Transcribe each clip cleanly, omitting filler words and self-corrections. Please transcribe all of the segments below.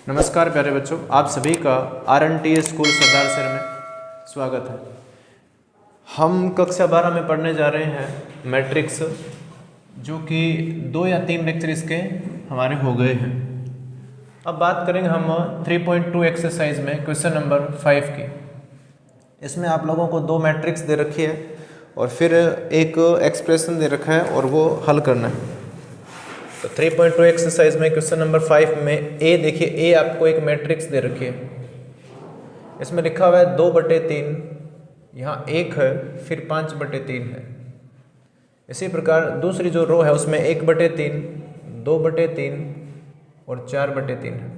नमस्कार प्यारे बच्चों, आप सभी का RNT स्कूल सरदार शहर में स्वागत है। हम कक्षा 12 में पढ़ने जा रहे हैं मैट्रिक्स, जो कि 2 या 3 लेक्चर इसके हमारे हो गए हैं। अब बात करेंगे हम 3.2 एक्सरसाइज में क्वेश्चन नंबर 5 की। इसमें आप लोगों को 2 मैट्रिक्स दे रखी है और फिर एक एक्सप्रेशन दे रखा है और वो हल करना है। तो 3.2 एक्सरसाइज में क्वेश्चन नंबर 5 में ए देखिए, ए आपको एक मैट्रिक्स दे रखी है। इसमें लिखा हुआ है 2/3, यहाँ 1 है, फिर 5/3 है। इसी प्रकार दूसरी जो रो है उसमें 1/3, 2/3 और 4/3 है,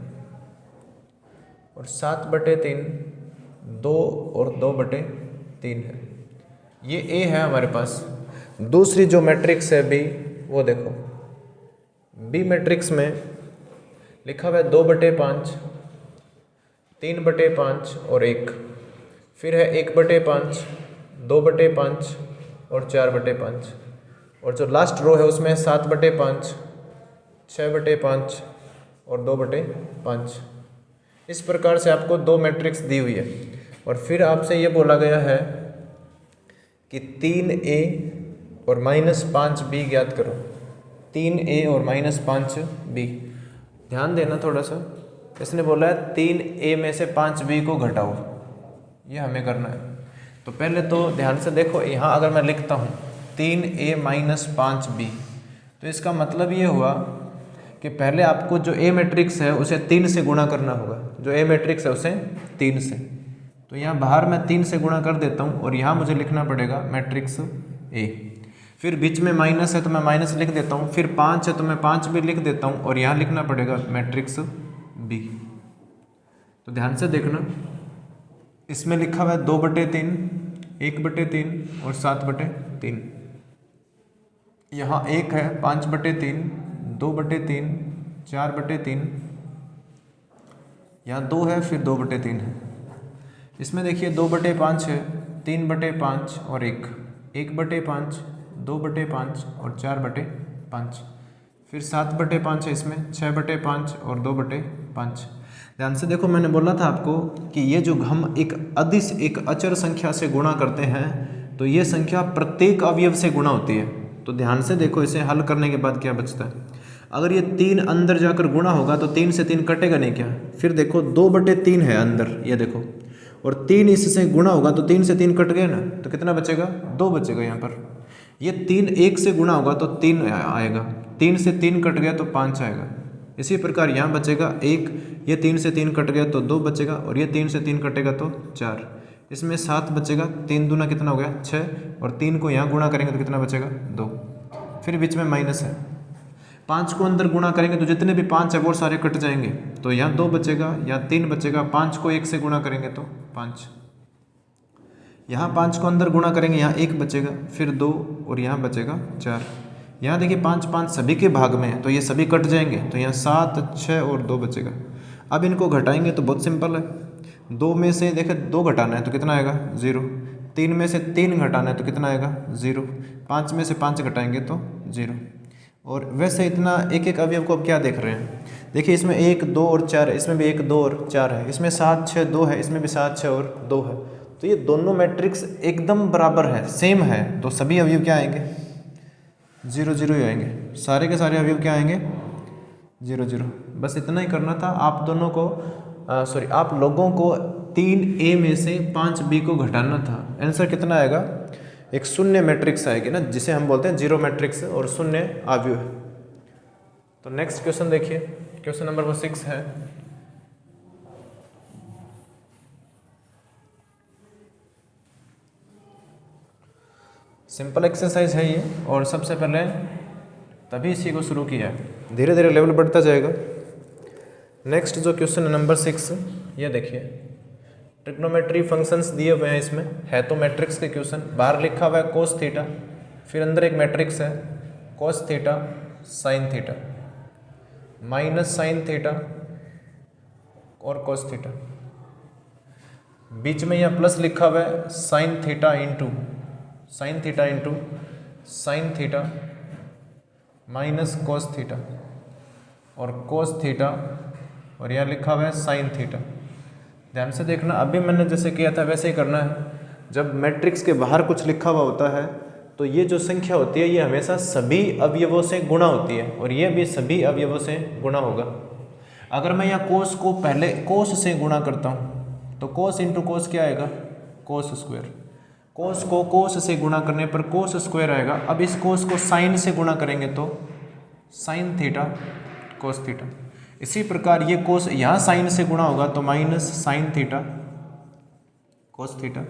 और 7/3, 2 और 2/3 है। ये ए है हमारे पास। दूसरी जो मैट्रिक्स है बी, वो देखो। बी मैट्रिक्स में लिखा हुआ है 2/5, 3/5 और 1, फिर है 1/5, 2/5 और 4/5, और जो लास्ट रो है उसमें 7/5, 6/5 और 2/5। इस प्रकार से आपको 2 मैट्रिक्स दी हुई है और फिर आपसे ये बोला गया है कि 3a और -5b ज्ञात करो। 3a और -5b। ध्यान देना थोड़ा सा, इसने बोला है 3a में से 5b को घटाओ, ये हमें करना है। तो पहले तो ध्यान से देखो, यहाँ अगर मैं लिखता हूँ 3a - 5b, तो इसका मतलब ये हुआ कि पहले आपको जो a मैट्रिक्स है उसे 3 से गुणा करना होगा। जो a मैट्रिक्स है उसे 3 से, तो यहाँ बाहर मैं 3 से गुणा कर देता हूँ और यहाँ मुझे लिखना पड़ेगा मैट्रिक्स a। फिर बीच में माइनस है तो मैं माइनस लिख देता हूँ, फिर 5 है तो मैं 5 भी लिख देता हूँ और यहाँ लिखना पड़ेगा मैट्रिक्स b। तो ध्यान से देखना, इसमें लिखा हुआ है 2/3, 1/3 और 7/3। यहाँ 1 है, 5/3, 2/3, 4/3, यहाँ 2 है, फिर 2/3 है। इसमें देखिए 2/5 है, 3/5 और 1, 1/5, 2/5 और 4/5, फिर 7/5 है, इसमें 6/5 और 2/5। ध्यान से देखो, मैंने बोला था आपको कि ये जो हम एक अदिश, एक अचर संख्या से गुणा करते हैं तो ये संख्या प्रत्येक अवयव से गुणा होती है। तो ध्यान से देखो, इसे हल करने के बाद क्या बचता है। अगर ये 3 अंदर जाकर गुणा होगा तो 3 से 3 कटेगा नहीं क्या। फिर देखो 2/3 है अंदर, ये देखो, और 3 इससे गुणा होगा तो 3 से 3 कट गए ना, तो कितना बचेगा, 2 बचेगा यहाँ पर। ये 3 1 से गुणा होगा तो 3 आएगा, 3 से 3 कट गया तो 5 आएगा। इसी प्रकार यहाँ बचेगा 1, ये 3 से 3 कट गया तो 2 बचेगा, और ये 3 से 3 कटेगा तो 4, इसमें 7 बचेगा। 3 दूना कितना हो गया, 6, और 3 को यहाँ गुणा करेंगे तो कितना बचेगा, 2। फिर बीच में माइनस है, 5 को अंदर गुणा करेंगे तो जितने भी 5 है वो सारे कट जाएंगे, तो यहाँ 2 बचेगा, यहाँ 3 बचेगा। 5 को 1 से गुणा करेंगे तो 5, यहाँ 5 को अंदर गुणा करेंगे, यहाँ 1 बचेगा, फिर 2 और यहाँ बचेगा 4। यहाँ देखिए 5 5 सभी के भाग में है तो ये सभी कट जाएंगे, तो यहाँ 7, 6 और 2 बचेगा। अब इनको घटाएंगे तो बहुत सिंपल है। 2 में से देखे 2 घटाना है तो कितना आएगा, 0। 3 में से 3 घटाना है तो कितना आएगा, 0। 5 में से 5 घटाएंगे तो 0। और वैसे इतना एक एक अवयव को अब क्या देख रहे हैं, देखिए इसमें 1, 2 और 4 है, इसमें भी 1, 2 और 4 है, इसमें 7, 6, 2 है, इसमें भी 7, 6 और 2 है। तो ये दोनों मैट्रिक्स एकदम बराबर है, सेम है, तो सभी अवयव क्या आएंगे, 0 0 ही आएंगे। सारे के सारे अवयव क्या आएंगे, 0 0। बस इतना ही करना था। आप दोनों को आप लोगों को 3a में से 5b को घटाना था। आंसर कितना आएगा, एक शून्य मैट्रिक्स आएगी ना, जिसे हम बोलते हैं 0 मैट्रिक्स और शून्य अवयव। तो नेक्स्ट क्वेश्चन देखिए, क्वेश्चन नंबर 6 है। सिंपल एक्सरसाइज है ये, और सबसे पहले तभी इसी को शुरू किया है, धीरे धीरे लेवल बढ़ता जाएगा। नेक्स्ट जो क्वेश्चन है नंबर 6, ये देखिए, ट्रिग्नोमेट्री फंक्शंस दिए हुए हैं। इसमें है तो मैट्रिक्स के क्वेश्चन, बाहर लिखा हुआ है कोस थीटा, फिर अंदर एक मैट्रिक्स है cos theta sine theta, minus sine theta और कोस थीटा। बीच में यहाँ प्लस लिखा हुआ है sine theta into sine theta minus cos theta और कोस थीटा और यहाँ लिखा हुआ है साइन थीटा। ध्यान से देखना, अभी मैंने जैसे किया था वैसे ही करना है। जब मैट्रिक्स के बाहर कुछ लिखा हुआ होता है तो ये जो संख्या होती है ये हमेशा सभी अवयवों से गुणा होती है, और ये भी सभी अवयवों से गुणा होगा। अगर मैं यहाँ कोस को पहले कोस से गुणा करता हूँ तो कोस इंटू कोस क्या आएगा, कोस स्क्वायर। कोस को कोस से गुणा करने पर कोस स्क्वायर आएगा। अब इस कोस को साइन से गुणा करेंगे तो साइन थीटा कोस थीटा। इसी प्रकार ये कोस यहाँ साइन से गुणा होगा तो minus sine theta cos theta,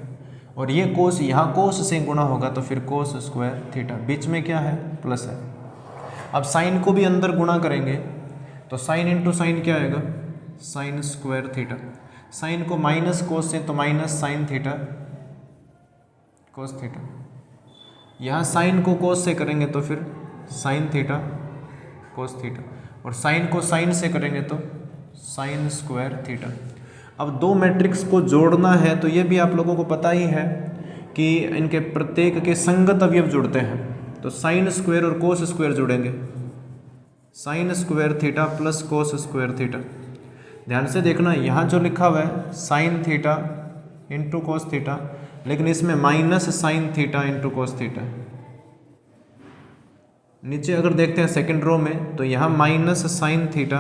और ये कोस यहाँ कोस से गुणा होगा तो फिर कोस स्क्वायर थीटा। बीच में क्या है, प्लस है। अब साइन को भी अंदर गुणा करेंगे तो साइन इंटू साइन क्या आएगा, साइन स्क्वायर थीटा। साइन को माइनस कोस से तो minus sine theta cos theta. यहाँ साइन को कोस से करेंगे तो फिर साइन थीटा कोस थीटा, और साइन को साइन से करेंगे तो साइन स्क्वायर थीटा। अब दो मैट्रिक्स को जोड़ना है तो ये भी आप लोगों को पता ही है कि इनके प्रत्येक के संगत अवयव जुड़ते हैं। तो साइन स्क्वायर और कोस स्क्वायर जुड़ेंगे, sine square theta plus cos square theta. ध्यान से देखना, यहाँ जो लिखा हुआ है sine theta into cos theta, लेकिन इसमें minus sine theta into cos theta. नीचे अगर देखते हैं सेकंड रो में तो यहाँ minus sine theta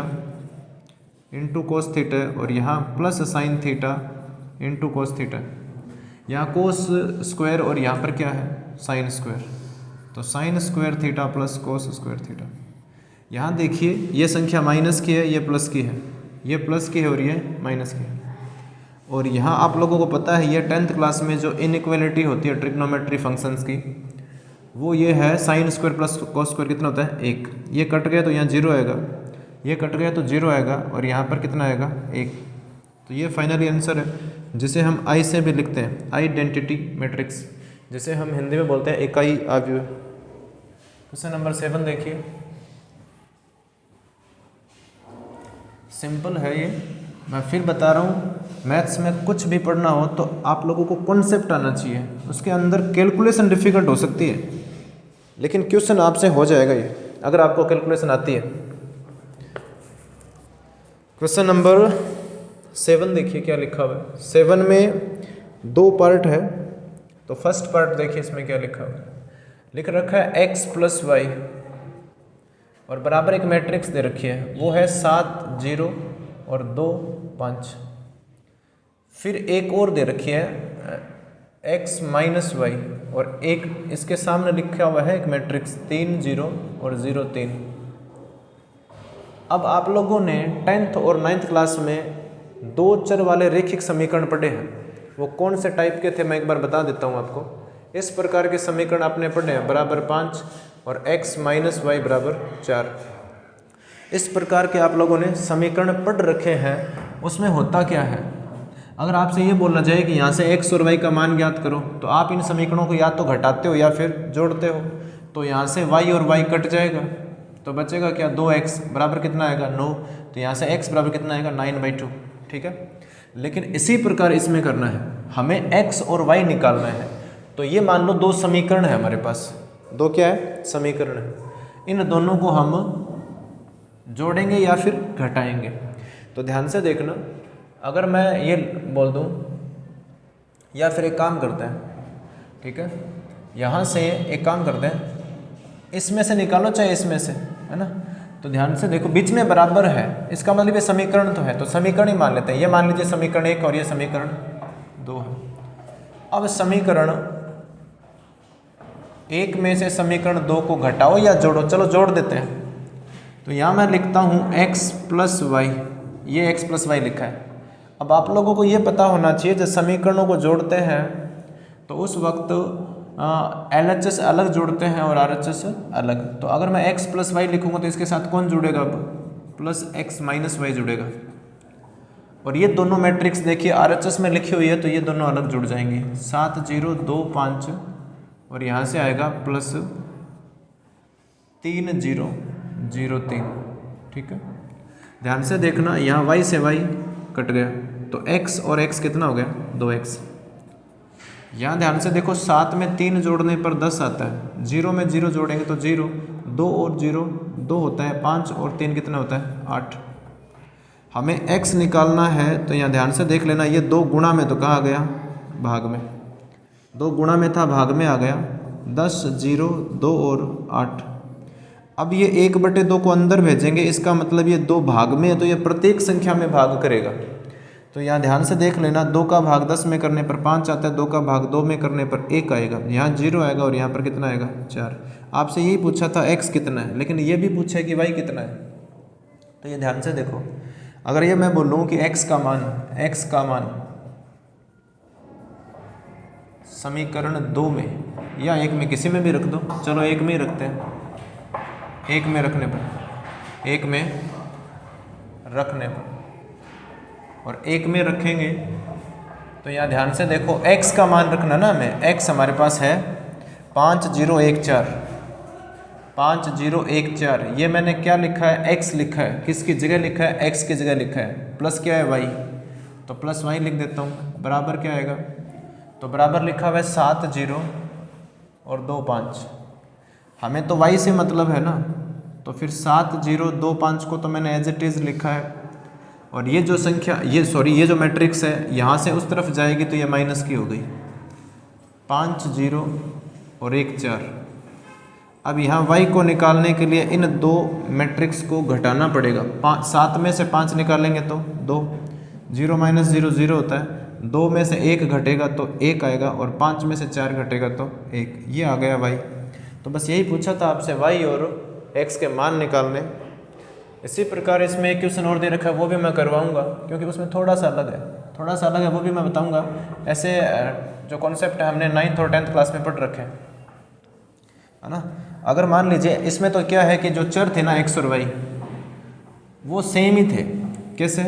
into cos theta और यहाँ plus sine theta into cos theta. यहाँ कोस स्क्वायर और यहाँ पर क्या है, साइन स्क्वायर, तो sine square theta plus cos square theta. यहाँ देखिए ये संख्या माइनस की है, ये प्लस की है, ये प्लस की है और ये माइनस की है। और यहाँ आप लोगों को पता है ये 10th क्लास में जो इनइक्वालिटी होती है ट्रिग्नोमेट्री फंक्शंस की, वो ये है sine square plus cos square कितना होता है, 1। ये कट गया तो यहाँ 0 आएगा, ये कट गया तो 0 आएगा, और यहाँ पर कितना आएगा, 1। तो ये फाइनली आंसर है, जिसे हम आई से भी लिखते हैं, आइडेंटिटी मैट्रिक्स, जिसे हम हिंदी में बोलते हैं इकाई अवयव। क्वेश्चन नंबर 7 देखिए, सिंपल है ये। मैं फिर बता रहा हूँ, मैथ्स में कुछ भी पढ़ना हो तो आप लोगों को कॉन्सेप्ट आना चाहिए। उसके अंदर कैलकुलेशन डिफ़िकल्ट हो सकती है, लेकिन क्वेश्चन आपसे हो जाएगा ये, अगर आपको कैलकुलेशन आती है। क्वेश्चन नंबर 7 देखिए क्या लिखा हुआ है। 7 में 2 पार्ट है, तो फर्स्ट पार्ट देखिए इसमें क्या लिखा हुआ है। लिख रखा है x प्लस वाई और बराबर एक मैट्रिक्स दे रखी है, वो है 7 0 और 2 5। फिर एक और दे रखी है x माइनस वाई, और एक इसके सामने लिखा हुआ है एक मैट्रिक्स 3 0 और 0 3। अब आप लोगों ने 10th और 9th क्लास में 2 चर वाले रैखिक समीकरण पढ़े हैं। वो कौन से टाइप के थे मैं एक बार बता देता हूँ आपको। इस प्रकार के समीकरण आपने पढ़े हैं, बराबर 5 और x माइनस वाई बराबर 4। इस प्रकार के आप लोगों ने समीकरण पढ़ रखे हैं। उसमें होता क्या है, अगर आपसे ये बोलना जाए कि यहाँ से x और y का मान ज्ञात करो, तो आप इन समीकरणों को या तो घटाते हो या फिर जोड़ते हो। तो यहाँ से y और y कट जाएगा तो बचेगा क्या, 2x बराबर कितना आएगा, 9। तो यहाँ से x बराबर कितना आएगा, 9/2। ठीक है, लेकिन इसी प्रकार इसमें करना है, हमें x और y निकालना है। तो ये मान लो 2 समीकरण है हमारे पास, 2 क्या है, समीकरण है। इन दोनों को हम जोड़ेंगे या फिर घटाएंगे। तो ध्यान से देखना, अगर मैं ये बोल दूं, या फिर एक काम करते हैं, ठीक है, यहाँ से एक काम करते हैं, इसमें से निकालो चाहे इसमें से, है ना। तो ध्यान से देखो, बीच में बराबर है, इसका मतलब ये समीकरण तो है, तो समीकरण ही मान लेते हैं। ये मान लीजिए समीकरण 1 और ये समीकरण 2 है। अब समीकरण 1 में से समीकरण 2 को घटाओ या जोड़ो, चलो जोड़ देते हैं। तो यहाँ मैं लिखता हूँ x प्लस वाई, ये x प्लस वाई लिखा है। अब आप लोगों को ये पता होना चाहिए, जब समीकरणों को जोड़ते हैं तो उस वक्त LHS अलग जोड़ते हैं और RHS अलग। तो अगर मैं x प्लस वाई लिखूँगा तो इसके साथ कौन जुड़ेगा, अब प्लस x माइनस वाई जुड़ेगा। और ये दोनों मैट्रिक्स देखिए RHS में लिखी हुई है, तो ये दोनों अलग जुड़ जाएंगे, 7 0 2 5, और यहाँ से आएगा प्लस 3 0 0 3। ठीक है, ध्यान से देखना, यहाँ y से y कट गया तो x और x कितना हो गया, 2x। यहाँ ध्यान से देखो, 7 में 3 जोड़ने पर 10 आता है, 0 में 0 जोड़ेंगे तो 0, 2 और 0 2 होता है, 5 और 3 कितना होता है, 8। हमें x निकालना है तो यहाँ ध्यान से देख लेना, ये 2 गुणा में तो कहाँ गया, भाग में। 2 गुणा में था, भाग में आ गया। 10 0 2 और 8। अब ये 1/2 को अंदर भेजेंगे, इसका मतलब ये 2 भाग में है तो ये प्रत्येक संख्या में भाग करेगा। तो यहाँ ध्यान से देख लेना, 2 का भाग 10 में करने पर 5 आता है, 2 का भाग 2 में करने पर 1 आएगा, यहाँ 0 आएगा और यहाँ पर कितना आएगा 4। आपसे यही पूछा था x कितना है, लेकिन ये भी पूछा है कि y कितना है। तो ये ध्यान से देखो, अगर ये मैं बोलूँ कि x का मान समीकरण 2 में या 1 में, किसी में भी रख दो, चलो 1 में ही रखते हैं। 1 में रखने पर और 1 में रखेंगे तो यहाँ ध्यान से देखो, x का मान रखना ना हमें। x हमारे पास है 5014, 5014। ये मैंने क्या लिखा है, x लिखा है। किसकी जगह लिखा है, x की जगह लिखा है। प्लस क्या है, y, तो प्लस y लिख देता हूँ। बराबर क्या आएगा, तो बराबर लिखा हुआ है 7 0 और 2 5। हमें तो y से मतलब है ना, तो फिर 7 0 2 5 को तो मैंने एज इट इज़ लिखा है। और ये जो संख्या, ये जो मैट्रिक्स है, यहाँ से उस तरफ जाएगी तो ये माइनस की हो गई। 5 0 और 1 4। अब यहाँ y को निकालने के लिए इन 2 मैट्रिक्स को घटाना पड़ेगा। 7 में से 5 निकालेंगे तो 2, 0 - 0 0 होता है। 2 में से 1 घटेगा तो 1 आएगा और 5 में से 4 घटेगा तो 1। ये आ गया y। तो बस यही पूछा था आपसे, y और x के मान निकालने। इसी प्रकार इसमें एक क्वेश्चन और दे रखा है, वो भी मैं करवाऊंगा क्योंकि उसमें थोड़ा सा अलग है, वो भी मैं बताऊंगा। ऐसे जो कॉन्सेप्ट है हमने 9th और 10th क्लास में पढ़ रखे हैं, है ना। अगर मान लीजिए इसमें तो क्या है कि जो चर थे ना x और y, वो सेम ही थे। कैसे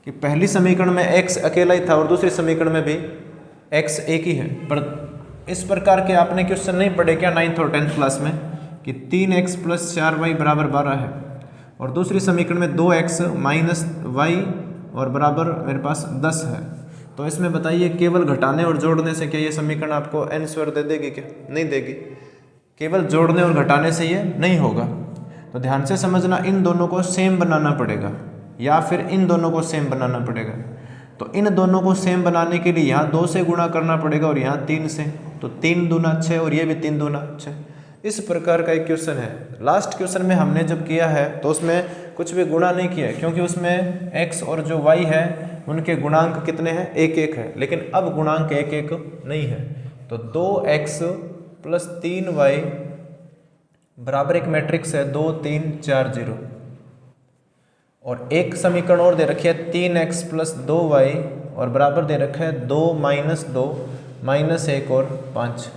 कि पहली समीकरण में x अकेला ही था और दूसरी समीकरण में भी x एक ही है। पर इस प्रकार के आपने क्वेश्चन नहीं पढ़े क्या 9th और 10th क्लास में, कि 3x + 4y = 12 है और दूसरी समीकरण में 2x - y और बराबर मेरे पास 10 है। तो इसमें बताइए, केवल घटाने और जोड़ने से क्या ये समीकरण आपको आंसर दे देगी क्या? नहीं देगी। केवल जोड़ने और घटाने से ये नहीं होगा। तो ध्यान से समझना, इन दोनों को सेम बनाना पड़ेगा या फिर इन दोनों को सेम बनाना पड़ेगा। तो इन दोनों को सेम बनाने के लिए यहाँ 2 से गुणा करना पड़ेगा और यहाँ 3 से, तो 3 दूना 6 और ये भी 3 दूना 6। इस प्रकार का एक क्वेश्चन है। लास्ट क्वेश्चन में हमने जब किया है तो उसमें कुछ भी गुणा नहीं किया है, क्योंकि उसमें x और जो y है उनके गुणांक कितने हैं, 1 1 है। लेकिन अब गुणांक 1 1 नहीं है। तो 2x + 3y बराबर एक मैट्रिक्स है 2 3 4 0। और एक समीकरण और दे रखी है 3x + 2y और बराबर दे रखा है 2 - 2 -1 और 5।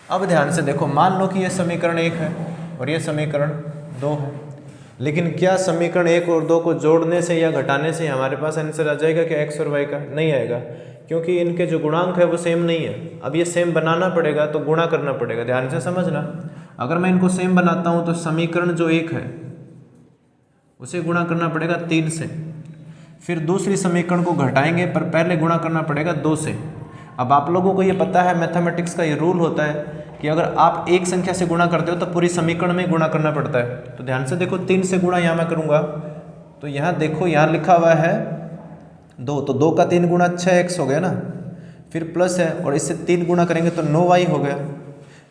अब ध्यान से देखो, मान लो कि ये समीकरण 1 है और ये समीकरण 2 है, लेकिन क्या समीकरण 1 और 2 को जोड़ने से या घटाने से हमारे पास आंसर आ जाएगा क्या x और y का? नहीं आएगा, क्योंकि इनके जो गुणांक है वो सेम नहीं है। अब ये सेम बनाना पड़ेगा तो गुणा करना पड़ेगा। ध्यान से समझना, अगर मैं इनको सेम बनाता हूँ तो समीकरण जो 1 है उसे गुणा करना पड़ेगा 3 से, फिर दूसरी समीकरण को घटाएंगे पर पहले गुणा करना पड़ेगा 2 से। अब आप लोगों को ये पता है, मैथमेटिक्स का ये रूल होता है कि अगर आप एक संख्या से गुणा करते हो तो पूरी समीकरण में गुणा करना पड़ता है। तो ध्यान से देखो, 3 से गुणा यहाँ मैं करूँगा तो यहाँ देखो, यहाँ लिखा हुआ है 2, तो 2 का 3 गुणा 6x हो गया ना, फिर प्लस है और इससे 3 गुणा करेंगे तो 9y हो गया।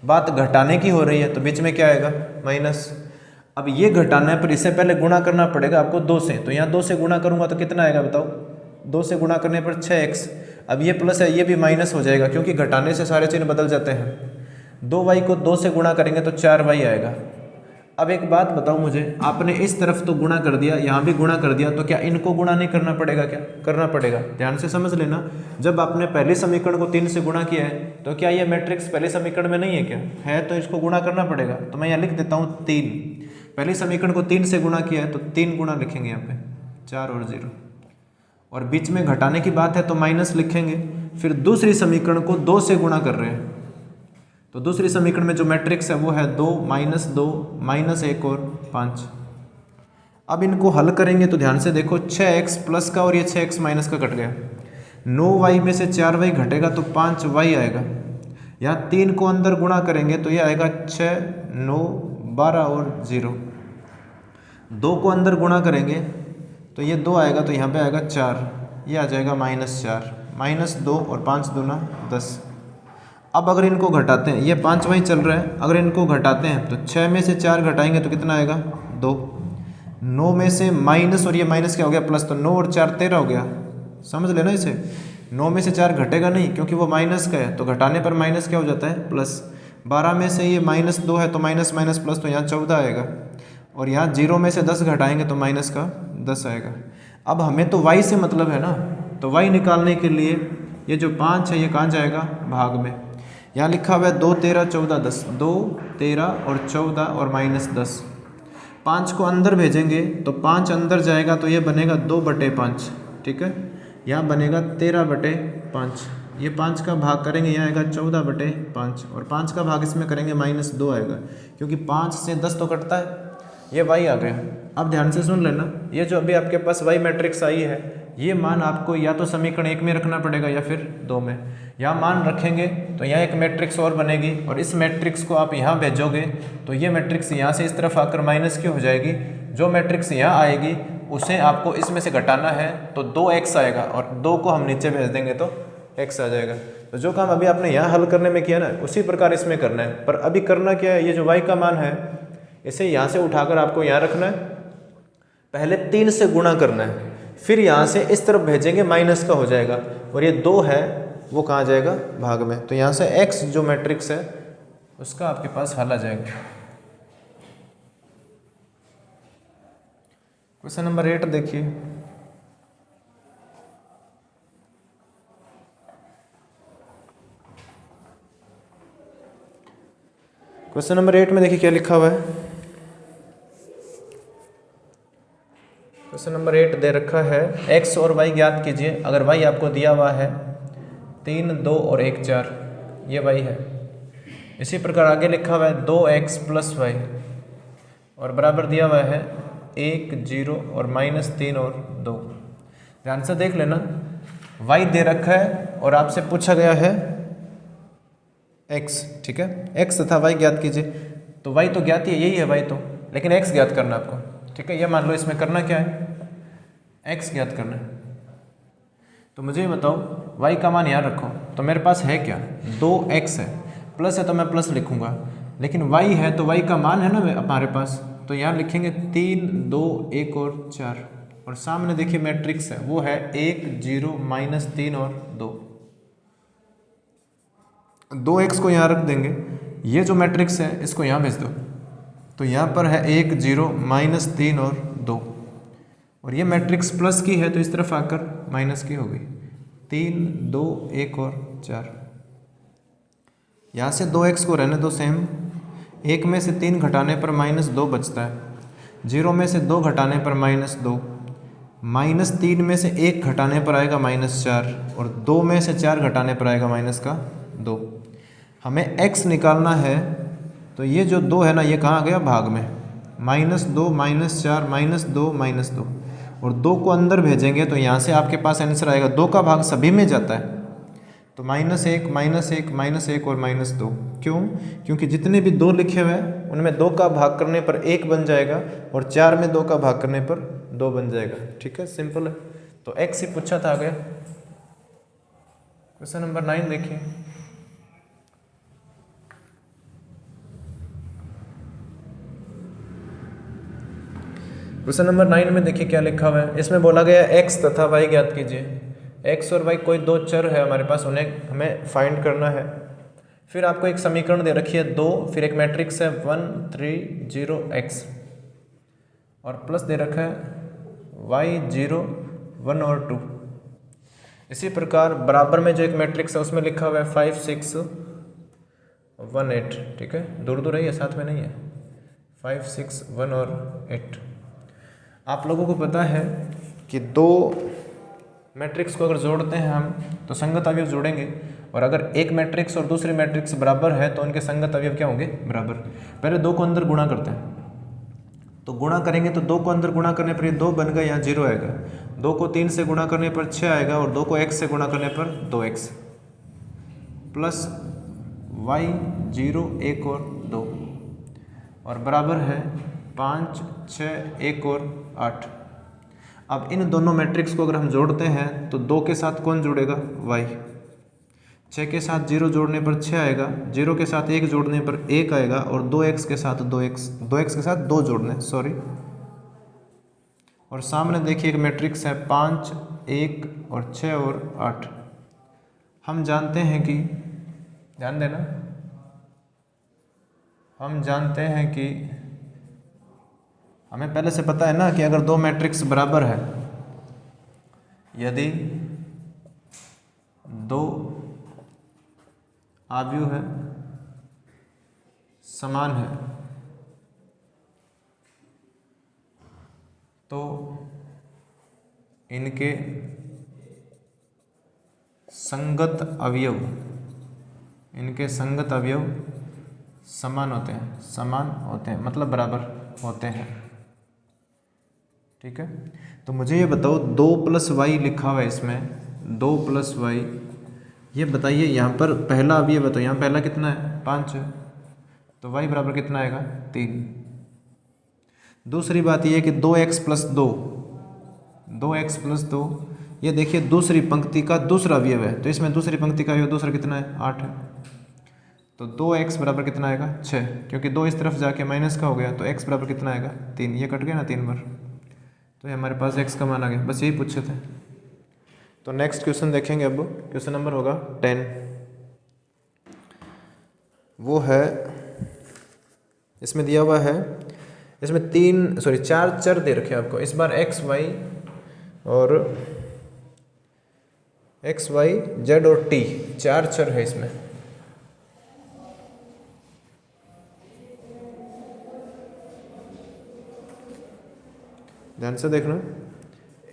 बात घटाने की हो रही है तो बीच में क्या आएगा, माइनस। अब ये घटाना है पर इससे पहले गुणा करना पड़ेगा आपको 2 से, तो यहाँ 2 से गुणा करूँगा तो कितना आएगा बताओ, 2 से गुणा करने पर 6x। अब ये प्लस है, ये भी माइनस हो जाएगा क्योंकि घटाने से सारे चिन्ह बदल जाते हैं। 2y को 2 से गुणा करेंगे तो 4y आएगा। अब एक बात बताओ मुझे, आपने इस तरफ तो गुणा कर दिया, यहाँ भी गुणा कर दिया, तो क्या इनको गुणा नहीं करना पड़ेगा? क्या करना पड़ेगा? ध्यान से समझ लेना, जब आपने पहले समीकरण को 3 से गुणा किया है तो क्या ये मैट्रिक्स पहले समीकरण में नहीं है? क्या है, तो इसको गुणा करना पड़ेगा। तो मैं यहाँ लिख देता हूँ 3, पहले समीकरण को 3 से गुणा किया है तो 3 गुणा लिखेंगे यहाँ पे, 4 और 0, और बीच में घटाने की बात है तो माइनस लिखेंगे। फिर दूसरी समीकरण को 2 से गुणा कर रहे हैं तो दूसरी समीकरण में जो मैट्रिक्स है वो है 2 - 2 -1 और 5। अब इनको हल करेंगे तो ध्यान से देखो, 6x प्लस का और ये 6x माइनस का कट गया, 9y में से 4y घटेगा तो 5y आएगा। यहाँ 3 को अंदर गुणा करेंगे तो ये आएगा 6 9 12 और 0। 2 को अंदर गुणा करेंगे तो ये 2 आएगा, तो यहाँ पे आएगा 4, ये आ जाएगा -4, -2 और 5 दूना 10। अब अगर इनको घटाते हैं, ये 5 वहीं चल रहा है, अगर इनको घटाते हैं तो 6 में से 4 घटाएंगे तो कितना आएगा 2, 9 में से माइनस और ये माइनस क्या हो गया प्लस, तो 9 और 4 13 हो गया। समझ लेना इसे, 9 में से 4 घटेगा नहीं क्योंकि वो माइनस का है, तो घटाने पर माइनस क्या हो जाता है प्लस। 12 में से ये -2 है तो माइनस माइनस प्लस, तो यहाँ 14 आएगा। और यहाँ 0 में से 10 घटाएंगे तो माइनस का 10 आएगा। अब हमें तो y से मतलब है ना, तो y निकालने के लिए ये जो 5 है ये कहाँ जाएगा भाग में। यहाँ लिखा हुआ है 2 13 14 10, 2 13 और 14 और -10। 5 को अंदर भेजेंगे तो 5 अंदर जाएगा तो ये बनेगा 2/5, ठीक है। यहाँ बनेगा 13/5। ये 5 का भाग करेंगे, यहाँ आएगा 14/5 और 5 का भाग इसमें करेंगे -2 आएगा, क्योंकि 5 से 10 तो कटता है। ये y आ गया। अब ध्यान से सुन लेना, ये जो अभी आपके पास y मैट्रिक्स आई है, ये मान आपको या तो समीकरण 1 में रखना पड़ेगा या फिर 2 में। यहाँ मान रखेंगे तो यहाँ एक मैट्रिक्स और बनेगी और इस मैट्रिक्स को आप यहाँ भेजोगे तो ये मैट्रिक्स यहाँ से इस तरफ आकर माइनस की हो जाएगी। जो मैट्रिक्स यहाँ आएगी उसे आपको इसमें से घटाना है तो 2x आएगा और 2 को हम नीचे भेज देंगे तो x आ जाएगा। तो जो काम अभी आपने यहाँ हल करने में किया ना, उसी प्रकार इसमें करना है। पर अभी करना क्या है, ये जो y का मान है इसे यहाँ से उठाकर आपको यहाँ रखना है, पहले 3 से गुणा करना है, फिर यहाँ से इस तरफ भेजेंगे माइनस का हो जाएगा और ये 2 है वो कहाँ जाएगा भाग में। तो यहाँ से x जो मैट्रिक्स है उसका आपके पास हल आ जाएगा। क्वेश्चन नंबर 8 देखिए। क्वेश्चन नंबर 8 में देखिए क्या लिखा हुआ है। क्वेश्चन नंबर 8 दे रखा है x और y ज्ञात कीजिए। अगर y आपको दिया हुआ है 3 2 और 1 4, ये y है। इसी प्रकार आगे लिखा हुआ है 2x + y और बराबर दिया हुआ है 1 0 और -3 और 2। ध्यान से देख लेना, y दे रखा है और आपसे पूछा गया है x, ठीक है। x तथा y ज्ञात कीजिए, तो y तो ज्ञात ही है, यही है y तो, लेकिन x ज्ञात करना आपको, ठीक है। ये मान लो इसमें करना क्या है, x ज्ञात करना है। तो मुझे ये बताओ y का मान यहाँ रखो, तो मेरे पास है क्या 2x है, प्लस है तो मैं प्लस लिखूंगा, लेकिन y है तो y का मान है ना हमारे पास, तो यहाँ लिखेंगे 3 2 1 और 4 और सामने देखिए मैट्रिक्स है वो है 1 0 -3 और 2। 2x को यहाँ रख देंगे, ये जो मैट्रिक्स है इसको यहाँ भेज दो, तो यहाँ पर है 1 0 -3 और 2 और ये मैट्रिक्स प्लस की है तो इस तरफ आकर माइनस की हो गई, 3 2 1 और 4। यहाँ से 2x को रहने दो सेम, 1 में से 3 घटाने पर -2 बचता है, 0 में से 2 घटाने पर -2, -3 में से 1 घटाने पर आएगा -4 और 2 में से 4 घटाने पर आएगा -2। हमें x निकालना है, तो ये जो 2 है ना ये कहाँ आ गया भाग में, -2 -4 -2 -2 और 2 को अंदर भेजेंगे तो यहाँ से आपके पास आंसर आएगा, 2 का भाग सभी में जाता है तो -1 -1 -1 और -2। क्यों? क्योंकि जितने भी 2 लिखे हुए हैं उनमें 2 का भाग करने पर 1 बन जाएगा और 4 में 2 का भाग करने पर 2 बन जाएगा, ठीक है, सिंपल है। तो x ही पूछा था, आ गया। क्वेश्चन नंबर 9 देखिए। क्वेश्चन नंबर 9 में देखिए क्या लिखा हुआ है। इसमें बोला गया x तथा y ज्ञात कीजिए। x और y कोई 2 चर है हमारे पास, उन्हें हमें फाइंड करना है। फिर आपको एक समीकरण दे रखी है 2, फिर एक मैट्रिक्स है 1 3 0 x और प्लस दे रखा है y 0 1 और 2। इसी प्रकार बराबर में जो एक मैट्रिक्स है उसमें लिखा हुआ है 5 6 1 8, ठीक है, दूर दूर है, साथ में नहीं है, 5 6 1 और 8। आप लोगों को पता है कि 2 मैट्रिक्स को अगर जोड़ते हैं हम तो संगत अवयव जोड़ेंगे, और अगर एक मैट्रिक्स और दूसरी मैट्रिक्स बराबर है तो उनके संगत अवयव क्या होंगे, बराबर। पहले 2 को अंदर गुणा करते हैं, तो गुणा करेंगे तो 2 को अंदर गुणा करने पर ये 2 बन गया, यहाँ 0 आएगा। 2 को 3 से गुणा करने पर 6 आएगा और 2 को x से गुणा करने पर 2x प्लस y 0 1 और 2 और बराबर है 5 6 1 और 8। अब इन दोनों मैट्रिक्स को अगर हम जोड़ते हैं तो 2 के साथ कौन जुड़ेगा, y। 6 के साथ 0 जोड़ने पर 6 आएगा, 0 के साथ 1 जोड़ने पर 1 आएगा, और 2x के साथ 2x के साथ 2 जोड़ने, सॉरी। और सामने देखिए एक मैट्रिक्स है 5, 1 और 6 और 8। हम जानते हैं कि, ध्यान देना, हम जानते हैं कि हमें पहले से पता है ना कि अगर दो मैट्रिक्स बराबर है, यदि दो आव्यूह है समान है तो इनके संगत अवयव समान होते हैं, मतलब बराबर होते हैं। ठीक है, तो मुझे ये बताओ 2 + y लिखा हुआ है इसमें, 2 + y, ये बताइए यहाँ पर पहला अवयव बताओ, यहाँ पहला कितना है 5 है, तो y बराबर कितना आएगा 3। दूसरी बात ये है कि 2x + 2 ये देखिए दूसरी पंक्ति का दूसरा अवयव है, तो इसमें दूसरी पंक्ति का अवयव दूसरा कितना है 8 है, तो 2x बराबर कितना आएगा 6, क्योंकि 2 इस तरफ जाके माइनस का हो गया, तो x बराबर कितना आएगा 3, ये कट गया ना 3 बार, तो ये हमारे पास x का मान आ गया। बस यही पूछे थे। तो नेक्स्ट क्वेश्चन देखेंगे, अब क्वेश्चन नंबर होगा 10, वो है, इसमें दिया हुआ है, इसमें 4 चर दे रखे आपको, इस बार x y z और t 4 चर है इसमें। ध्यान से देखना,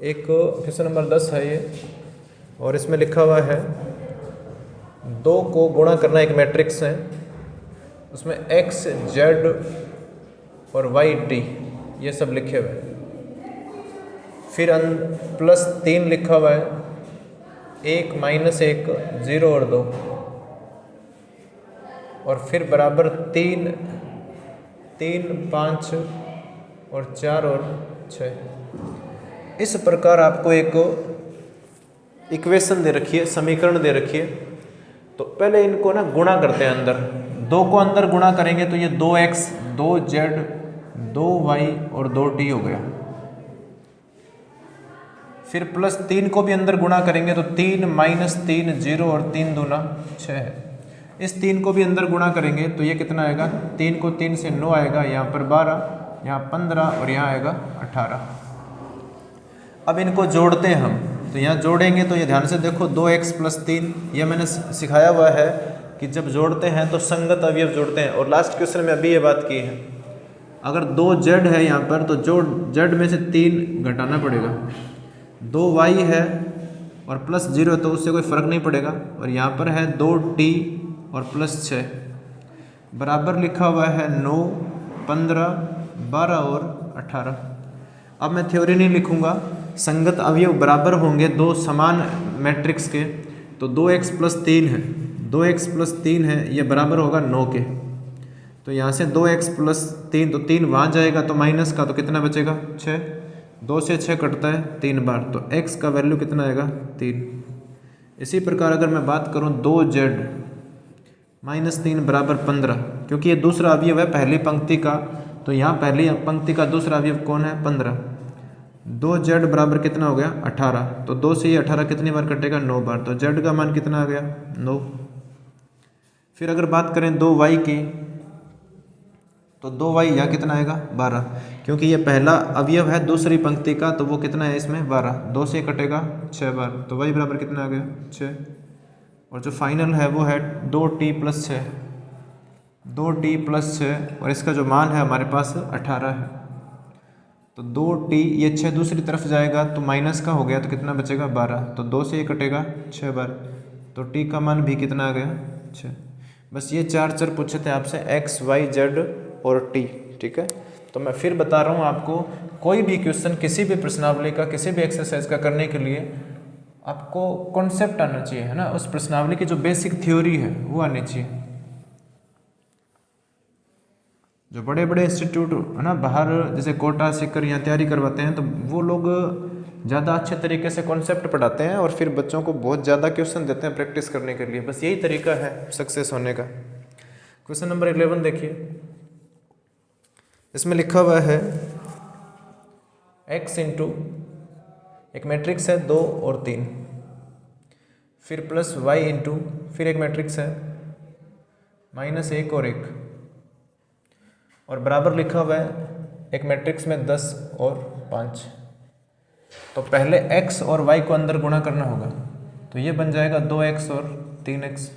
एक क्वेश्चन नंबर 10 है ये, और इसमें लिखा हुआ है 2 को गुणा करना, एक मैट्रिक्स है, उसमें x z और y t ये सब लिखे हुए हैं, फिर +3 लिखा हुआ है, 1 -1 0 और 2, और फिर बराबर 3 5 और 4 और 6। इस प्रकार आपको एक इक्वेशन दे रखी है, समीकरण दे रखी है। तो पहले इनको ना गुणा करते हैं, अंदर 2 को अंदर गुणा करेंगे तो ये 2x 2z 2y और 2t हो गया। फिर +3 को भी अंदर गुणा करेंगे तो 3 -3 0 और 3 दूना 6 है। इस 3 को भी अंदर गुणा करेंगे तो ये कितना आएगा, 3 को 3 से 9 आएगा, यहाँ पर 12, यहाँ 15 और यहाँ आएगा 18। अब इनको जोड़ते हैं हम, तो यहाँ जोड़ेंगे तो ये ध्यान से देखो 2x + 3, ये मैंने सिखाया हुआ है कि जब जोड़ते हैं तो संगत अवयव जोड़ते हैं, और लास्ट क्वेश्चन में अभी ये बात की है। अगर 2z है यहाँ पर तो जो z में से 3 घटाना पड़ेगा, 2y है और +0 तो उससे कोई फ़र्क नहीं पड़ेगा, और यहाँ पर है 2t और +6 बराबर लिखा हुआ है 9 15 12 और 18। अब मैं थ्योरी नहीं लिखूंगा, संगत अवयव बराबर होंगे दो समान मैट्रिक्स के, तो 2x + 3 है, 2x + 3 है, ये बराबर होगा 9 के। तो यहाँ से 2x + 3, तो 3 वहाँ जाएगा तो माइनस का, तो कितना बचेगा 6, 2 से 6 कटता है 3 बार, तो x का वैल्यू कितना आएगा 3। इसी प्रकार अगर मैं बात करूँ 2z -3 बराबर 15, क्योंकि ये दूसरा अवयव है पहली पंक्ति का, तो यहाँ पहली पंक्ति का दूसरा अवयव कौन है 15। 2z बराबर कितना हो गया 18, तो 2 से ये 18 कितनी बार कटेगा 9 बार, तो z का मान कितना आ गया 9। फिर अगर बात करें 2y की, तो 2y यहाँ कितना आएगा 12, क्योंकि ये पहला अवयव है दूसरी पंक्ति का, तो वो कितना है इसमें 12, 2 से कटेगा 6 बार, तो y बराबर कितना आ गया 6। और जो फाइनल है वो है 2t + 6, 2t + 6, और इसका जो मान है हमारे पास 18 है। तो 2t, ये 6 दूसरी तरफ जाएगा तो माइनस का हो गया, तो कितना बचेगा 12, तो 2 से ये कटेगा 6 बार, तो t का मान भी कितना आ गया 6। बस ये 4 चर पूछे थे आपसे, x y z और t। ठीक है, तो मैं फिर बता रहा हूँ आपको, कोई भी क्वेश्चन किसी भी प्रश्नावली का, किसी भी एक्सरसाइज का करने के लिए आपको कॉन्सेप्ट आना चाहिए, है ना, उस प्रश्नावली की जो बेसिक थ्योरी है वो आनी चाहिए। जो बड़े बड़े इंस्टीट्यूट है ना बाहर, जैसे कोटा सीकर यहाँ तैयारी करवाते हैं, तो वो लोग ज़्यादा अच्छे तरीके से कॉन्सेप्ट पढ़ाते हैं और फिर बच्चों को बहुत ज़्यादा क्वेश्चन देते हैं प्रैक्टिस करने के लिए। बस यही तरीका है सक्सेस होने का। क्वेश्चन नंबर 11 देखिए, इसमें लिखा हुआ है x इंटू एक मैट्रिक्स है 2 और 3, फिर प्लस y इंटू फिर एक मैट्रिक्स है -1 और 1, और बराबर लिखा हुआ है एक मैट्रिक्स में 10 और 5। तो पहले x और y को अंदर गुणा करना होगा, तो ये बन जाएगा 2x और 3x,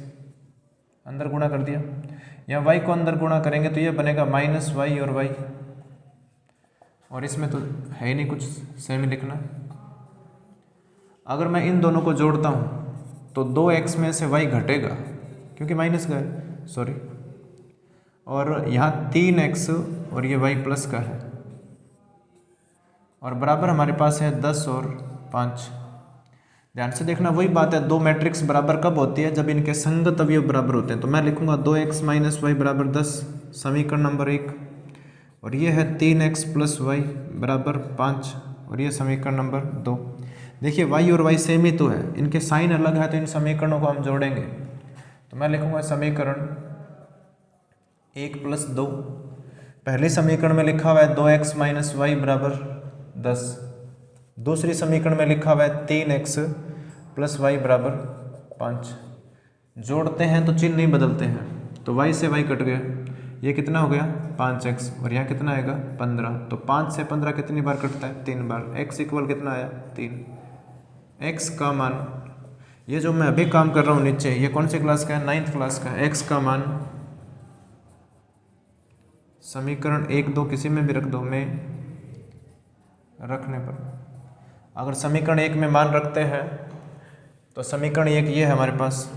अंदर गुणा कर दिया। यहाँ y को अंदर गुणा करेंगे तो ये बनेगा -y और y, और इसमें तो है ही नहीं कुछ, सेम ही लिखना। अगर मैं इन दोनों को जोड़ता हूँ तो 2x में से y घटेगा क्योंकि माइनस का है, सॉरी, और यहाँ 3x और ये y प्लस का है, और बराबर हमारे पास है 10 और 5। ध्यान से देखना, वही बात है, दो मैट्रिक्स बराबर कब होती है? जब इनके संगत अवयव बराबर होते हैं। तो मैं लिखूंगा 2x माइनस वाई बराबर 10, समीकरण नंबर 1, और ये है 3x प्लस वाई बराबर 5, और ये समीकरण नंबर 2। देखिए y और y सेम ही तो है, इनके साइन अलग है, तो इन समीकरणों को हम जोड़ेंगे। तो मैं लिखूंगा समीकरण 1 प्लस 2, पहले समीकरण में लिखा हुआ है 2x माइनस वाई बराबर 10, दूसरी समीकरण में लिखा हुआ है 3x प्लस वाई बराबर 5। जोड़ते हैं तो चिन्ह नहीं बदलते हैं, तो y से y कट गया, ये कितना हो गया 5x, और यहाँ कितना आएगा 15। तो 5 से 15 कितनी बार कटता है? 3 बार। x इक्वल कितना आया 3। x का मान, ये जो मैं अभी काम कर रहा हूँ नीचे, ये कौन सी क्लास का है? 9th क्लास का। x का मान समीकरण 1 2 किसी में भी रख दो, में रखने पर, अगर समीकरण 1 में मान रखते हैं तो समीकरण 1 ये है हमारे पास,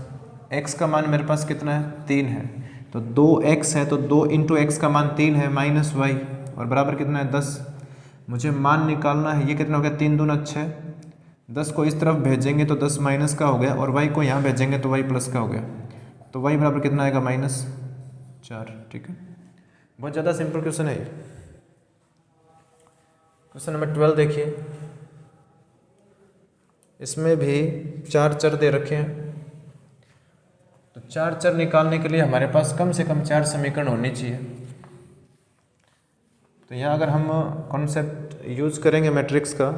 x का मान मेरे पास कितना है 3 है, तो 2x है, तो 2 इंटू एक्स का मान 3 है माइनस वाई, और बराबर कितना है 10। मुझे मान निकालना है, ये कितना हो गया 3 दूना 6, 10 को इस तरफ भेजेंगे तो 10 माइनस का हो गया, और y को यहाँ भेजेंगे तो y प्लस का हो गया, तो y बराबर कितना आएगा -4। ठीक है, बहुत ज़्यादा सिंपल क्वेश्चन है ये। क्वेश्चन नंबर 12 देखिए, इसमें भी 4 चर दे रखे हैं, तो 4 चर निकालने के लिए हमारे पास कम से कम 4 समीकरण होनी चाहिए। तो यहाँ अगर हम कॉन्सेप्ट यूज करेंगे मैट्रिक्स का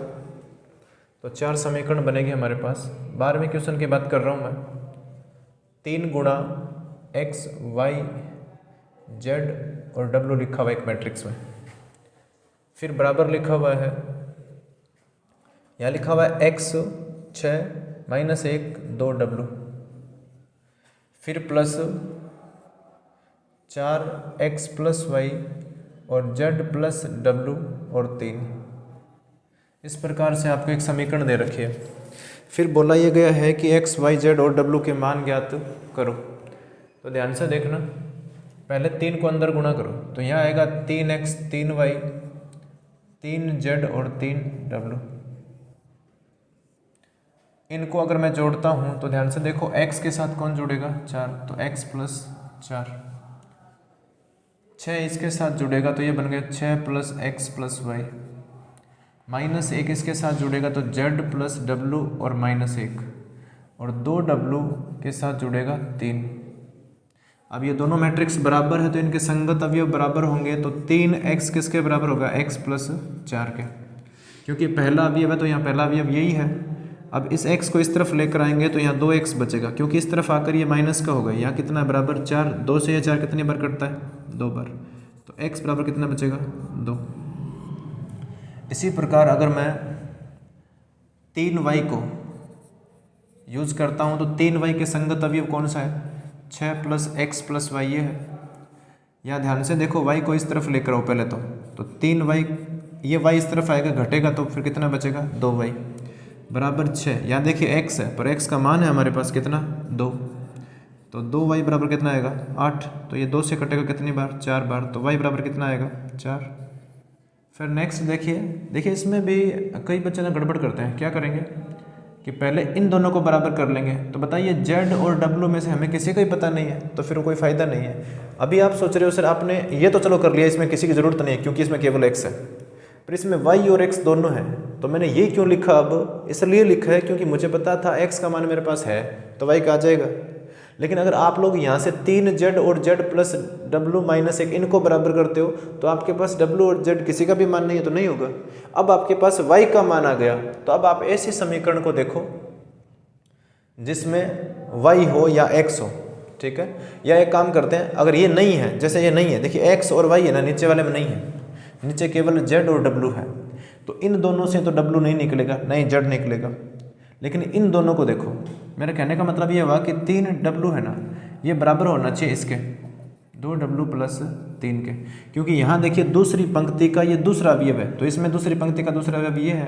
तो 4 समीकरण बनेंगे हमारे पास। 12वें क्वेश्चन की बात कर रहा हूँ मैं। 3 गुणा x y z और w लिखा हुआ एक मैट्रिक्स में, फिर बराबर लिखा हुआ है, यहाँ लिखा हुआ है x 6 माइनस 1 2w, फिर प्लस 4x प्लस वाई और z प्लस w और 3। इस प्रकार से आपको एक समीकरण दे रखी है। फिर बोला यह गया है कि x y z और w के मान ज्ञात करो। तो ध्यान से देखना, पहले 3 को अंदर गुणा करो, तो यहाँ आएगा 3x 3y 3z और 3w। इनको अगर मैं जोड़ता हूँ तो ध्यान से देखो, x के साथ कौन जुड़ेगा 4, तो x प्लस 4, 6 इसके साथ जुड़ेगा तो ये बन गया 6 plus x plus y, minus 1 इसके साथ जुड़ेगा तो z प्लस w और -1, और 2w के साथ जुड़ेगा 3। अब ये दोनों मैट्रिक्स बराबर है तो इनके संगत अवयव बराबर होंगे, तो 3x किसके बराबर होगा? x प्लस 4 के, क्योंकि पहला अवयव है तो यहाँ पहला अवयव यही है। अब इस x को इस तरफ लेकर आएंगे तो यहाँ 2x बचेगा, क्योंकि इस तरफ आकर ये माइनस का होगा। यहाँ कितना बराबर 4, 2 से ये 4 कितनी बार कटता है? 2 बार, तो x बराबर कितना बचेगा 2। इसी प्रकार अगर मैं 3y को यूज करता हूँ तो 3y के संगत अवयव कौन सा है? 6 प्लस x प्लस वाई, ये है। यहाँ ध्यान से देखो, y को इस तरफ लेकर आओ पहले, तो 3y, ये y इस तरफ आएगा, घटेगा तो फिर कितना बचेगा 2y बराबर 6। यहाँ देखिए x है, पर x का मान है हमारे पास कितना 2, तो 2y बराबर कितना आएगा 8, तो ये 2 से कटेगा कितनी बार? 4 बार, तो y बराबर कितना आएगा 4। फिर नेक्स्ट देखिए इसमें भी कई बच्चे ना गड़बड़ करते हैं। क्या करेंगे कि पहले इन दोनों को बराबर कर लेंगे, तो बताइए z और w में से हमें किसी का ही पता नहीं है, तो फिर कोई फ़ायदा नहीं है। अभी आप सोच रहे हो सर आपने ये तो चलो कर लिया, इसमें किसी की ज़रूरत नहीं है क्योंकि इसमें केवल x है, पर इसमें y और x दोनों हैं, तो मैंने ये क्यों लिखा, अब इसलिए लिखा है क्योंकि मुझे पता था x का मान मेरे पास है तो y का आ जाएगा। लेकिन अगर आप लोग यहाँ से 3z और z प्लस w माइनस 1 इनको बराबर करते हो तो आपके पास w और z किसी का भी मान नहीं है तो नहीं होगा। अब आपके पास y का मान आ गया, तो अब आप ऐसे समीकरण को देखो जिसमें y हो या x हो, ठीक है। या एक काम करते हैं, अगर ये नहीं है, जैसे ये नहीं है, देखिए x और y है ना, नीचे वाले में नहीं है, नीचे केवल z और w है, तो इन दोनों से तो w नहीं निकलेगा, नहीं z निकलेगा। लेकिन इन दोनों को देखो, मेरे कहने का मतलब ये हुआ कि 3w है ना, ये बराबर होना चाहिए इसके 2w प्लस 3 के, क्योंकि यहाँ देखिए दूसरी पंक्ति का ये दूसरा अवयव है, तो इसमें दूसरी पंक्ति का दूसरा अवयव ये है।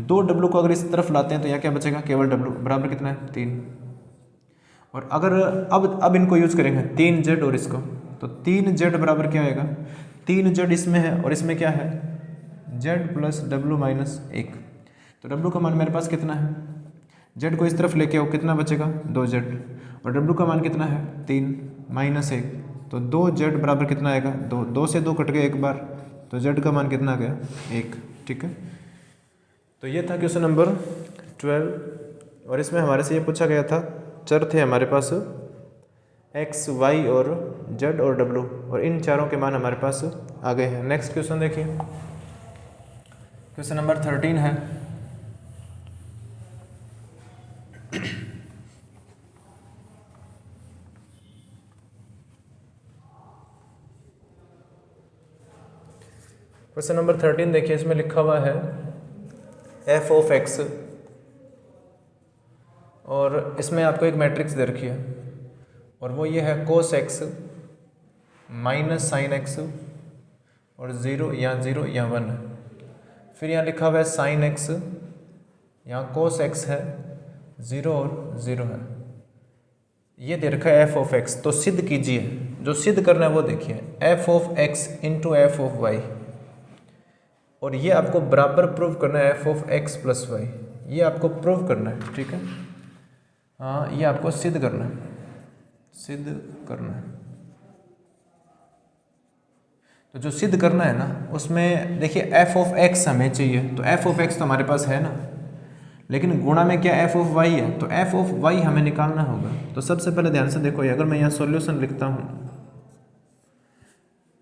2w को अगर इस तरफ लाते हैं तो यहाँ क्या बचेगा, केवल w बराबर कितना है 3। और अगर अब इनको यूज करेंगे 3z और इसको, तो 3z बराबर क्या आएगा, 3z इसमें है और इसमें क्या है z प्लस w माइनस 1। तो w का मान मेरे पास कितना है, z को इस तरफ लेके आओ, कितना बचेगा 2z, और w का मान कितना है 3 माइनस 1, तो 2z बराबर कितना आएगा 2, 2 से 2 कट गए एक बार, तो z का मान कितना आ गया 1, ठीक है। तो ये था क्वेश्चन नंबर 12, और इसमें हमारे से ये पूछा गया था, चर थे हमारे पास x, y और z और w, और इन चारों के मान हमारे पास आ गए हैं। नेक्स्ट क्वेश्चन देखिए, क्वेश्चन नंबर 13 है। क्वेश्चन नंबर 13 देखिए, इसमें लिखा हुआ है f ऑफ x, और इसमें आपको एक मैट्रिक्स दे रखी है, और वो ये है cos x minus sine x और 0 या 0 या 1 है। फिर यहाँ लिखा हुआ है साइन x, यहाँ cos x है, 0 और 0 है। ये दे रखा है f ऑफ x, तो सिद्ध कीजिए, जो सिद्ध करना है वो देखिए, f of x into F of y, और ये आपको बराबर प्रूव करना है f of x plus y, ये आपको प्रूव करना है, ठीक है। हाँ, ये आपको सिद्ध करना है, सिद्ध करना है। तो जो सिद्ध करना है ना, उसमें देखिए f ऑफ x हमें चाहिए, तो f ऑफ x तो हमारे पास है ना, लेकिन गुणा में क्या f ऑफ y है, तो f ऑफ y हमें निकालना होगा। तो सबसे पहले ध्यान से देखो, अगर मैं यहाँ सॉल्यूशन लिखता हूँ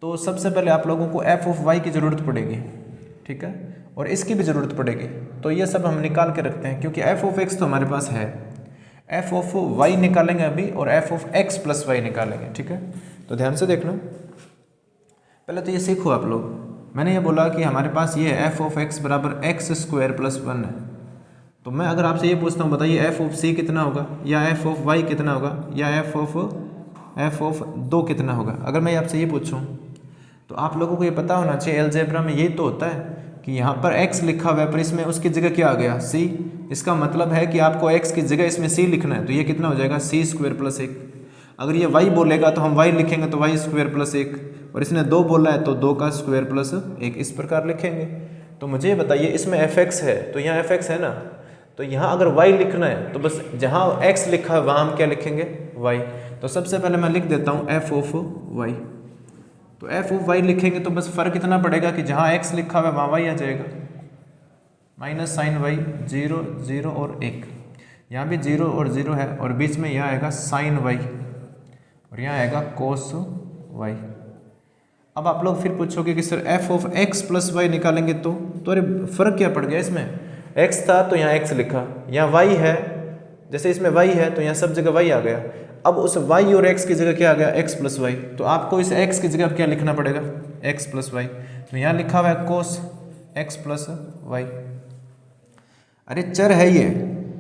तो सबसे पहले आप लोगों को f ऑफ y की ज़रूरत पड़ेगी, ठीक है, और इसकी भी ज़रूरत पड़ेगी। तो ये सब हम निकाल के रखते हैं, क्योंकि f ऑफ x तो हमारे पास है, f ऑफ y निकालेंगे अभी, और f of x plus y निकालेंगे, ठीक है। तो ध्यान से देखना, पहले तो ये सीखो आप लोग। मैंने ये बोला कि हमारे पास ये f ऑफ x बराबर x स्क्वायर प्लस 1 है, तो मैं अगर आपसे ये पूछता हूँ, बताइए f ऑफ c कितना होगा, या f ऑफ y कितना होगा, या f ऑफ 2 कितना होगा। अगर मैं आपसे ये पूछूँ तो आप लोगों को ये पता होना चाहिए, अलजेब्रा में यही तो होता है कि यहाँ पर x लिखा हुआ है, पर इसमें उसकी जगह क्या आ गया c। इसका मतलब है कि आपको x की जगह इसमें c लिखना है, तो ये कितना हो जाएगा c स्क्वायर प्लस 1। अगर ये y बोलेगा तो हम y लिखेंगे, तो y स्क्वायर प्लस 1, और इसने 2 बोला है तो 2 का स्क्वायर प्लस 1, इस प्रकार लिखेंगे। तो मुझे ये बताइए, इसमें fx है तो यहाँ fx है ना, तो यहाँ अगर y लिखना है तो बस जहाँ x लिखा है वहाँ हम क्या लिखेंगे y। तो सबसे पहले मैं लिख देता हूँ f ऑफ y, तो f ऑफ y लिखेंगे तो बस फ़र्क इतना पड़ेगा कि जहाँ x लिखा हुआ है वहाँ y आ जाएगा, माइनस साइन y, 0 0 और 1, यहाँ भी 0 और 0 है, और बीच में यहाँ आएगा साइन y, और यहाँ आएगा कोस y। अब आप लोग फिर पूछोगे कि sir f of x plus y निकालेंगे तो अरे फ़र्क क्या पड़ गया, इसमें x था तो यहाँ x लिखा, यहाँ y है, जैसे इसमें y है तो यहाँ सब जगह y आ गया। अब उस y और x की जगह क्या आ गया, x प्लस y, तो आपको इस x की जगह क्या लिखना पड़ेगा, x प्लस y। तो यहाँ लिखा हुआ है कोस x प्लस y। अरे चर है ये,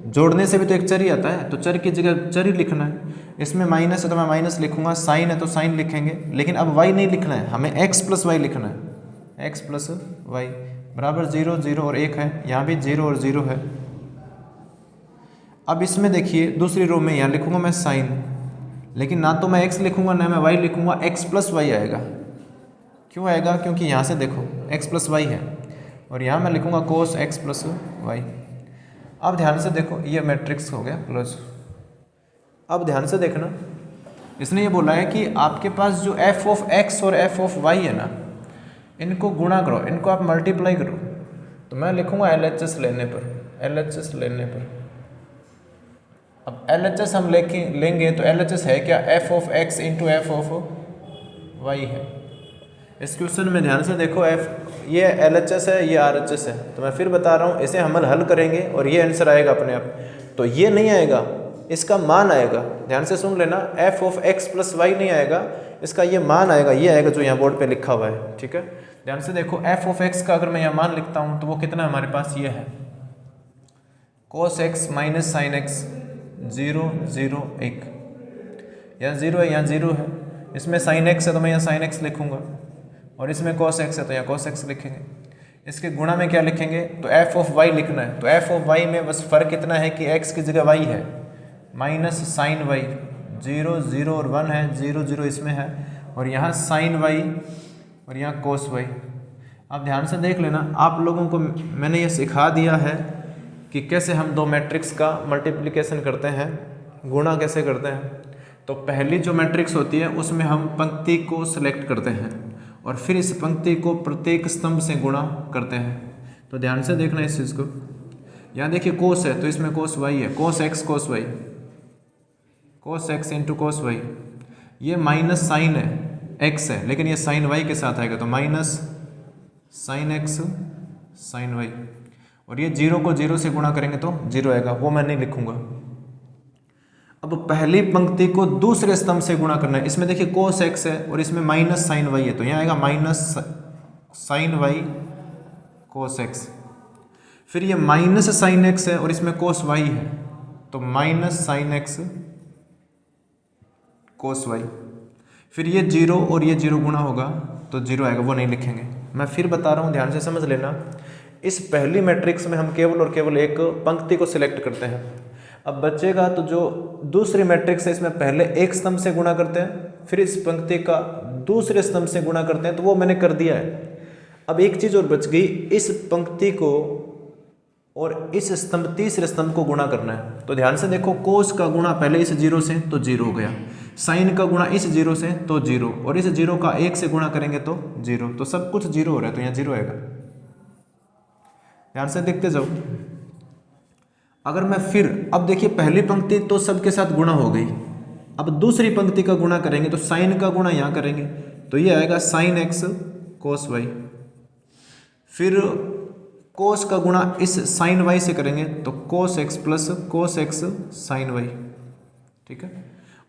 जोड़ने से भी तो एक चर ही आता है, तो चर की जगह चर ही लिखना है। इसमें माइनस है तो मैं माइनस लिखूंगा, साइन है तो साइन लिखेंगे, लेकिन अब y नहीं लिखना है, हमें x प्लस y लिखना है, x प्लस y बराबर 0 0 और 1 है, यहाँ भी 0 और 0 है। अब इसमें देखिए दूसरी रो में यहाँ लिखूंगा मैं साइन, लेकिन ना तो मैं x लिखूंगा ना मैं y लिखूंगा, x प्लस y आएगा। क्यों आएगा, क्योंकि यहाँ से देखो x प्लस y है, और यहाँ मैं लिखूंगा कोस x प्लस y। अब ध्यान से देखो, ये मैट्रिक्स हो गया क्लोज। अब ध्यान से देखना, इसने ये बोला है कि आपके पास जो f ऑफ x और f ऑफ y है ना, इनको गुणा करो, इनको आप मल्टीप्लाई करो। तो मैं लिखूँगा LHS लेने पर, LHS लेने पर। अब LHS हम लेंगे तो LHS है क्या, f of x into F of y है। इस क्वेश्चन में ध्यान से देखो, ये LHS है, ये RHS है। तो मैं फिर बता रहा हूँ, इसे हम हल करेंगे और ये आंसर आएगा अपने आप। तो ये नहीं आएगा, इसका मान आएगा। ध्यान से सुन लेना, f of x plus y नहीं आएगा, इसका ये मान आएगा, ये आएगा जो यहाँ बोर्ड पे लिखा हुआ है। ठीक है, ध्यान से देखो, f ऑफ x का अगर मैं यहाँ मान लिखता हूँ तो वो कितना है हमारे पास, ये है cos x minus sine x 0 0 1। यहाँ 0 है, यहाँ 0 है, इसमें साइन x है तो मैं यहाँ साइन x लिखूँगा, और इसमें cos x है तो यहाँ cos x लिखेंगे। इसके गुणा में क्या लिखेंगे, तो f ऑफ y लिखना है। तो f ऑफ y में बस फ़र्क इतना है कि x की जगह y है, माइनस साइन y 0 0 और 1 है, 0 0 इसमें है, और यहाँ साइन y और यहाँ cos y। आप ध्यान से देख लेना, आप लोगों को मैंने ये सिखा दिया है कि कैसे हम दो मैट्रिक्स का मल्टीप्लिकेशन करते हैं, गुणा कैसे करते हैं। तो पहली जो मैट्रिक्स होती है उसमें हम पंक्ति को सिलेक्ट करते हैं और फिर इस पंक्ति को प्रत्येक स्तंभ से गुणा करते हैं। तो ध्यान से देखना इस चीज़ को। यहाँ देखिए कोस है तो इसमें कोस y है, कोस x कोस y, कोस x इंटू कोस y। ये माइनस साइन है, x है, लेकिन ये साइन y के साथ आएगा, तो minus sine x sine y। और ये 0 को 0 से गुणा करेंगे तो 0 आएगा, वो मैं नहीं लिखूंगा। अब पहली पंक्ति को दूसरे स्तंभ से गुणा करना है। इसमें देखिए कोस x है और इसमें माइनस साइन y है, तो यहाँ आएगा माइनस साइन y कोस x। फिर ये माइनस साइन x है और इसमें कोस y है, तो माइनस साइन x कोस y। फिर ये 0 और ये 0 गुणा होगा तो 0 आएगा, वो नहीं लिखेंगे। मैं फिर बता रहा हूँ, ध्यान से समझ लेना। इस पहली मैट्रिक्स में हम केवल और केवल एक पंक्ति को सिलेक्ट करते हैं। अब बचेगा तो जो दूसरी मैट्रिक्स है, इसमें पहले एक स्तंभ से गुणा करते हैं, फिर इस पंक्ति का दूसरे स्तंभ से गुणा करते हैं, तो वो मैंने कर दिया है। अब एक चीज़ और बच गई, इस पंक्ति को और इस स्तंभ तीसरे स्तंभ को गुणा करना है। तो ध्यान से देखो, कोस का गुणा पहले इस 0 से तो 0 हो गया, साइन का गुणा इस 0 से तो 0, और इस 0 का 1 से गुणा करेंगे तो 0, तो सब कुछ 0 हो रहा है, तो यहाँ 0 आएगा। ध्यान से देखते जाओ। अगर मैं फिर, अब देखिए पहली पंक्ति तो सबके साथ गुणा हो गई, अब दूसरी पंक्ति का गुणा करेंगे तो साइन का गुणा यहाँ करेंगे, तो ये आएगा साइन x कोस y। फिर कोस का गुणा इस साइन y से करेंगे तो cos x plus cos x sine y। ठीक है,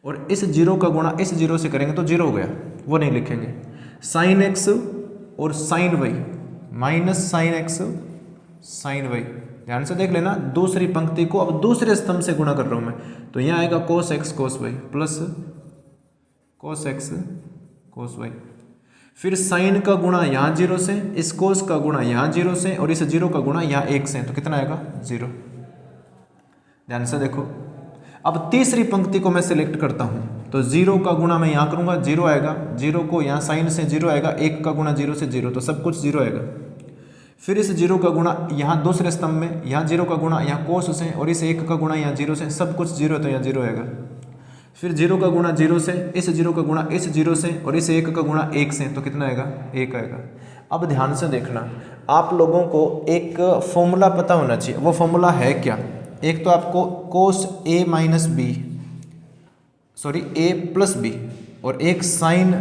और इस 0 का गुणा इस 0 से करेंगे तो 0 हो गया, वो नहीं लिखेंगे। साइन x और sine y minus sine x sine y। ध्यान से देख लेना, दूसरी पंक्ति को अब दूसरे स्तंभ से गुणा कर रहा हूं मैं, तो यहाँ आएगा कोस x कोस y प्लस कोस x कोस y। फिर साइन का गुणा यहाँ 0 से, इस कोस का गुणा यहाँ 0 से, और इस 0 का गुणा यहाँ 1 से, तो कितना आएगा 0। ध्यान से देखो, अब तीसरी पंक्ति को मैं सिलेक्ट करता हूँ, तो 0 का गुणा मैं यहाँ करूँगा, 0 आएगा, 0 को यहाँ साइन से 0 आएगा, 1 का गुणा 0 से 0, तो सब कुछ 0 आएगा। फिर इस 0 का गुणा यहाँ दूसरे स्तंभ में, यहाँ 0 का गुणा यहाँ कोस से, और इस 1 का गुणा यहाँ 0 से, सब कुछ 0 है तो यहाँ 0 आएगा। फिर 0 का गुणा 0 से, इस 0 का गुणा इस 0 से, और इस 1 का गुणा 1 से, तो कितना आएगा 1 आएगा। अब ध्यान से देखना, आप लोगों को एक फॉर्मूला पता होना चाहिए। वो फॉर्मूला है क्या, एक तो आपको cos a minus B, sorry a plus B, और एक साइन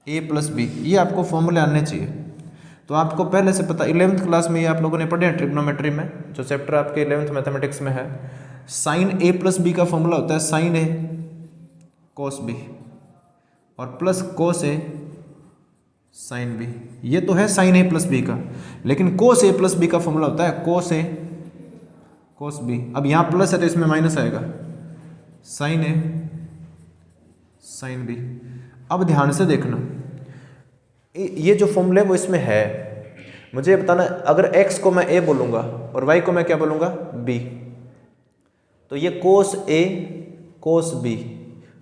a प्लस बी, ये आपको फॉर्मूले आने चाहिए। तो आपको पहले से पता, 11th क्लास में ये आप लोगों ने पढ़े हैं ट्रिग्नोमेट्री में, जो चैप्टर आपके 11th मैथमेटिक्स में है। साइन a प्लस बी का फॉर्मूला होता है साइन a कोस b और plus cos a sine b। ये तो है साइन a प्लस बी का, लेकिन कोस a प्लस बी का फॉर्मूला होता है कोस a कोस b। अब यहाँ प्लस है तो इसमें माइनस आएगा, साइन a साइन b। अब ध्यान से देखना, ये जो फॉर्मूला है वो इसमें है। मुझे बताना, अगर x को मैं a बोलूँगा और y को मैं क्या बोलूँगा b, तो ये cos a cos b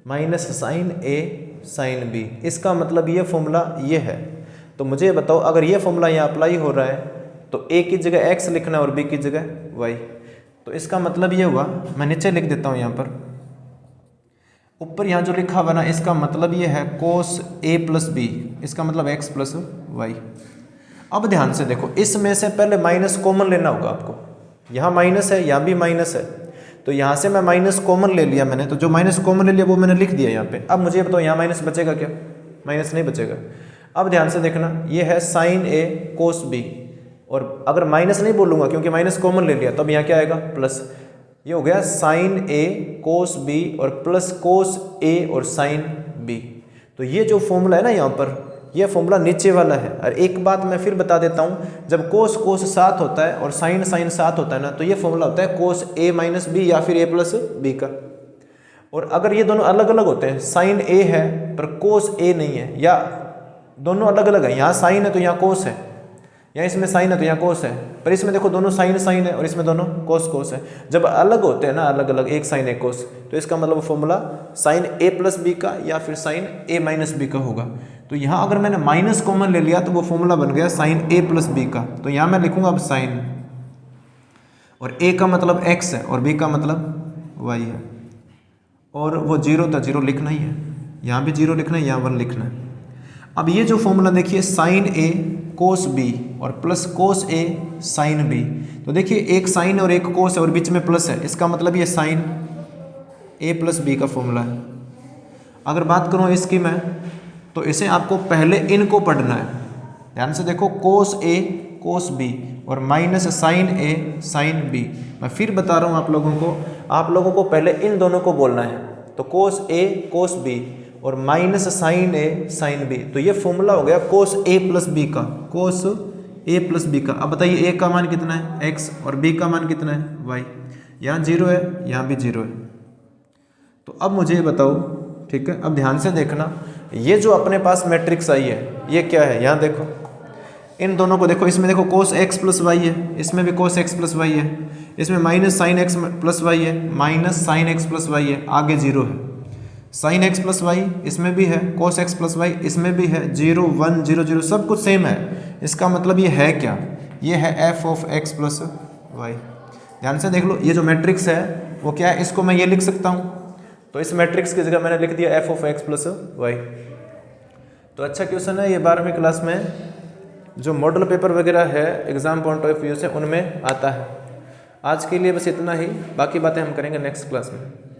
minus sine a sine b, इसका मतलब ये फॉर्मूला ये है। तो मुझे बताओ, अगर ये फॉर्मूला यहाँ अप्लाई हो रहा है तो a की जगह x लिखना है और b की जगह y। तो इसका मतलब ये हुआ, मैं नीचे लिख देता हूँ यहाँ पर, ऊपर यहाँ जो लिखा हुआ ना, इसका मतलब ये है कोस a प्लस बी, इसका मतलब x प्लस वाई। अब ध्यान से देखो, इसमें से पहले माइनस कॉमन लेना होगा आपको। यहाँ माइनस है, यहाँ भी माइनस है, तो यहाँ से मैं माइनस कॉमन ले लिया मैंने, तो जो माइनस कॉमन ले लिया वो मैंने लिख दिया यहाँ पे। अब मुझे बताओ यहाँ माइनस बचेगा क्या? माइनस नहीं बचेगा। अब ध्यान से देखना, ये है साइन ए कोस बी, और अगर माइनस नहीं बोलूँगा क्योंकि माइनस कॉमन ले लिया, तो अब यहाँ क्या आएगा? प्लस। ये हो गया साइन ए कोस बी और प्लस कोस ए और साइन बी। तो ये जो फॉर्मूला है ना यहाँ पर, ये फॉर्मूला नीचे वाला है। और एक बात मैं फिर बता देता हूँ, जब कोस कोस साथ होता है और साइन साइन साथ होता है ना, तो ये फॉर्मूला होता है कोस ए माइनस बी या फिर ए प्लस बी का। और अगर ये दोनों अलग अलग होते हैं, साइन ए है पर कोस ए नहीं है, या दोनों अलग अलग है, यहाँ साइन है तो यहाँ कोस है, या इसमें साइन है तो यहाँ कोस है, पर इसमें देखो दोनों साइन साइन है और इसमें दोनों कोस कोस है। जब अलग होते हैं ना, अलग अलग, एक साइन एक कोस, तो इसका मतलब फॉर्मूला साइन ए प्लस बी का या फिर साइन ए माइनस बी का होगा। तो यहाँ अगर मैंने माइनस कॉमन ले लिया तो वो फॉर्मूला बन गया साइन ए प्लस बी का। तो यहाँ मैं लिखूंगा अब साइन, और ए का मतलब एक्स है और बी का मतलब वाई है, और वो जीरो था, जीरो लिखना ही है, यहाँ भी जीरो लिखना है, यहाँ 1 लिखना है। अब ये जो फॉर्मूला देखिए, साइन ए कोस बी और प्लस कोस ए साइन बी, तो देखिए एक साइन और एक कोस है और बीच में प्लस है, इसका मतलब ये साइन ए प्लस बी का फॉर्मूला है। अगर बात करूँ इसकी मैं, तो इसे आपको पहले इनको पढ़ना है। ध्यान से देखो, कोस ए कोस बी और माइनस साइन ए साइन बी। मैं फिर बता रहा हूँ आप लोगों को पहले इन दोनों को बोलना है। तो कोस ए कोस बी और माइनस साइन ए साइन बी, तो ये फॉर्मूला हो गया कोस ए प्लस बी का, कोस ए प्लस बी का। अब बताइए ए का मान कितना है? एक्स, और बी का मान कितना है? वाई। यहाँ जीरो है, यहाँ भी जीरो है। तो अब मुझे ये बताओ, ठीक है, अब ध्यान से देखना, ये जो अपने पास मैट्रिक्स आई है ये क्या है? यहाँ देखो, इन दोनों को देखो, इसमें देखो कोस एक्स प्लस वाई है, इसमें भी कोस एक्स प्लस वाई है, इसमें minus sine x plus y है, minus sine x plus y है, आगे जीरो है। साइन एक्स प्लस वाई इसमें भी है, कोस एक्स प्लस वाई इसमें भी है, 0 1 0 0 सब कुछ सेम है। इसका मतलब ये है क्या? ये है F of X plus Y. ध्यान से देख लो, ये जो मैट्रिक्स है वो क्या है? इसको मैं ये लिख सकता हूँ, तो इस मैट्रिक्स की जगह मैंने लिख दिया F of X plus Y. तो अच्छा क्वेश्चन है ये, 12वीं क्लास में जो मॉडल पेपर वगैरह है एग्जाम पॉइंट ऑफ व्यू से उनमें आता है। आज के लिए बस इतना ही, बाकी बातें हम करेंगे नेक्स्ट क्लास में।